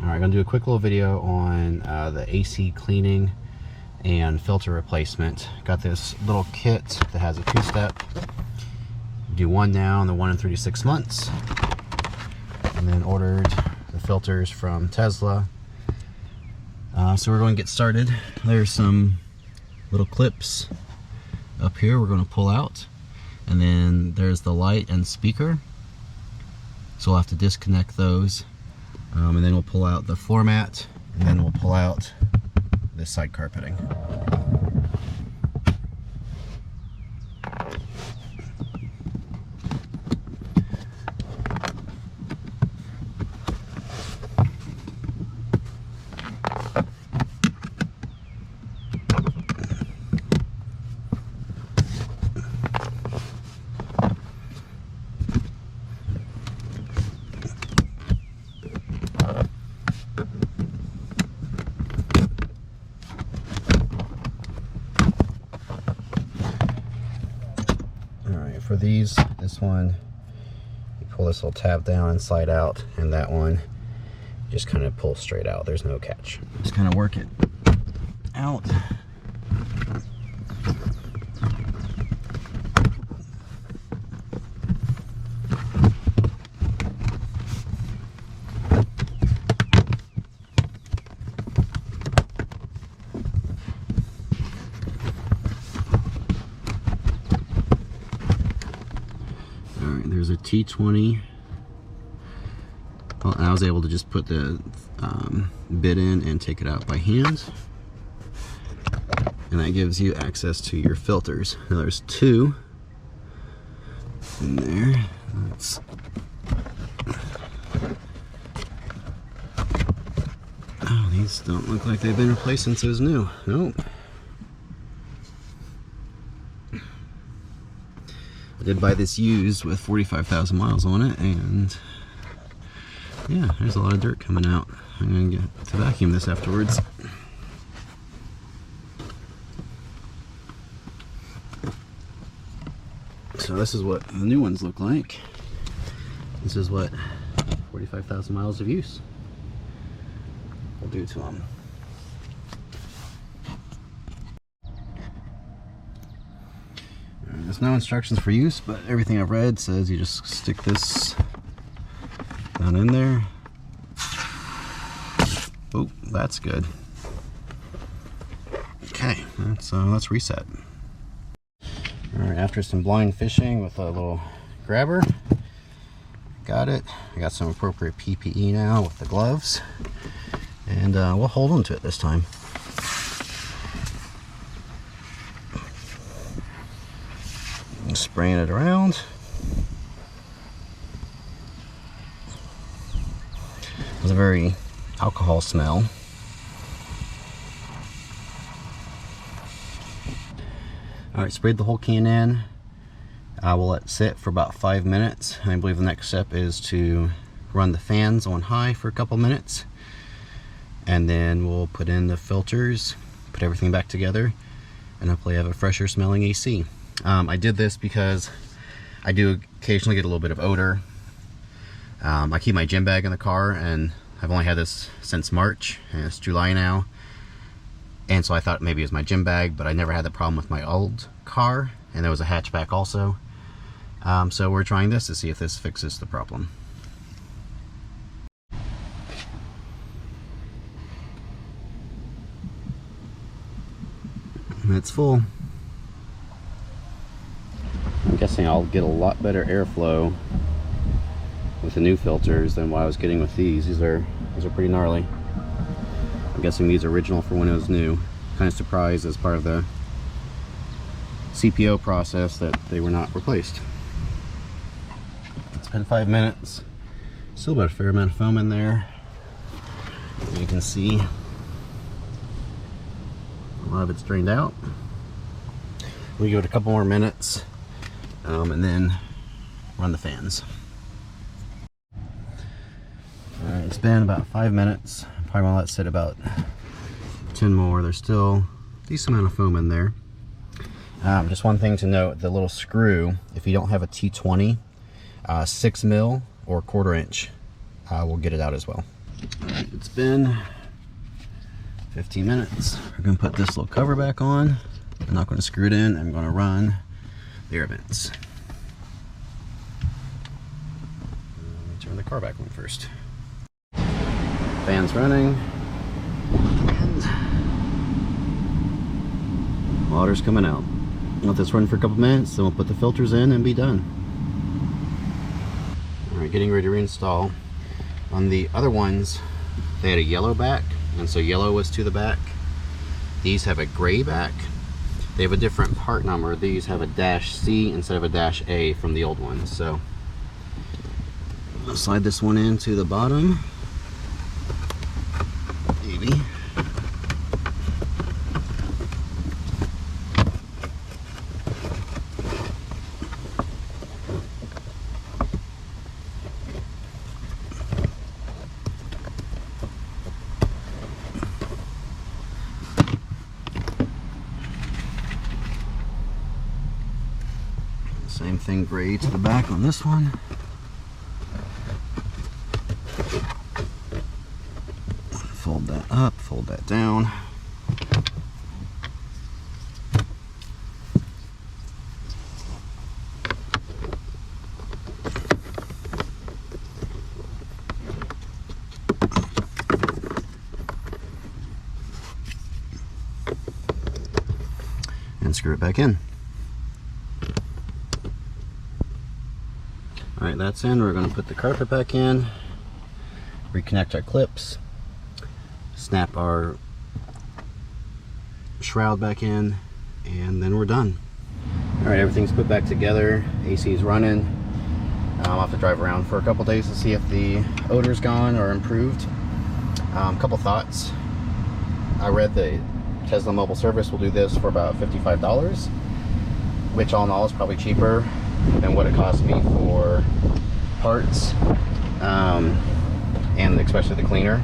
Alright, I'm going to do a quick little video on the AC cleaning and filter replacement. Got this little kit that has a two-step. Do one now and the one in 3 to 6 months. And then ordered the filters from Tesla. So we're going to get started. There's some little clips up here we're going to pull out. And then there's the light and speaker. So we'll have to disconnect those. And then we'll pull out the floor mat, and then we'll pull out this side carpeting. For these, this one, you pull this little tab down and slide out, and that one just kind of pulls straight out. There's no catch. Just kind of work it out. There's a T20. Well, I was able to just put the bit in and take it out by hand. And that gives you access to your filters. Now there's two in there. Oh, these don't look like they've been replaced since it was new. Nope. I did buy this used with 45,000 miles on it, and yeah, there's a lot of dirt coming out. I'm going to get to vacuum this afterwards. So this is what the new ones look like. This is what 45,000 miles of use will do to them. There's no instructions for use, but everything I've read says you just stick this down in there. Oh, that's good. Okay, let's reset. All right, after some blind fishing with a little grabber, got it. I got some appropriate PPE now with the gloves, and we'll hold on to it this time. Spraying it around. It's a very alcohol smell. Alright, sprayed the whole can in. I will let it sit for about 5 minutes. I believe the next step is to run the fans on high for a couple minutes, and then we'll put in the filters, put everything back together, and hopefully have a fresher smelling AC. I did this because I do occasionally get a little bit of odor. I keep my gym bag in the car, and I've only had this since March, and it's July now. And so I thought maybe it was my gym bag, but I never had the problem with my old car, and there was a hatchback also. So we're trying this to see if this fixes the problem. And it's full. I'm guessing I'll get a lot better airflow with the new filters than what I was getting with these. These are pretty gnarly. I'm guessing these are original for when it was new. Kind of surprised as part of the CPO process that they were not replaced. It's been 5 minutes. Still about a fair amount of foam in there. As you can see, a lot of it's drained out. We give it a couple more minutes. And then run the fans. Alright, it's been about 5 minutes. Probably want to let it sit about 10 more. There's still a decent amount of foam in there. Just one thing to note, the little screw, if you don't have a T20, 6 mil or 1/4 inch will get it out as well. Alright, it's been 15 minutes. We're going to put this little cover back on. I'm not going to screw it in. I'm going to run the air vents. Let me turn the car back on first. Fan's running. And water's coming out. Let this run for a couple minutes, then we'll put the filters in and be done. Alright, getting ready to reinstall. On the other ones, they had a yellow back, and so yellow was to the back. These have a gray back. They have a different part number. These have a -C instead of a -A from the old ones. So I'll slide this one into the bottom. Maybe. Same thing, gray to the back on this one. Fold that up, fold that down. And screw it back in. Alright, that's in. We're going to put the carpet back in, reconnect our clips, snap our shroud back in, and then we're done. Alright, everything's put back together. AC is running. I'll have to drive around for a couple days to see if the odor's gone or improved. Couple thoughts. I read the Tesla mobile service will do this for about $55, which all in all is probably cheaper than what it cost me for parts, and especially the cleaner.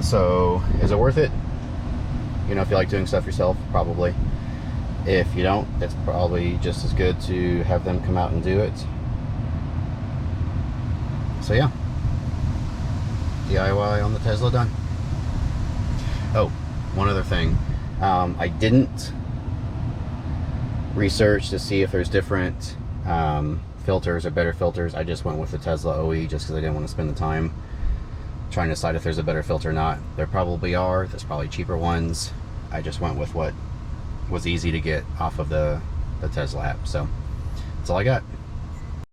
So is it worth it? You know, if you like doing stuff yourself, probably. If you don't, it's probably just as good to have them come out and do it. So yeah, DIY on the Tesla done. Oh, one other thing. I didn't research to see if there's different filters or better filters. I just went with the Tesla OE just because I didn't want to spend the time trying to decide if there's a better filter or not. There probably are. There's probably cheaper ones. I just went with what was easy to get off of the Tesla app. So that's all I got.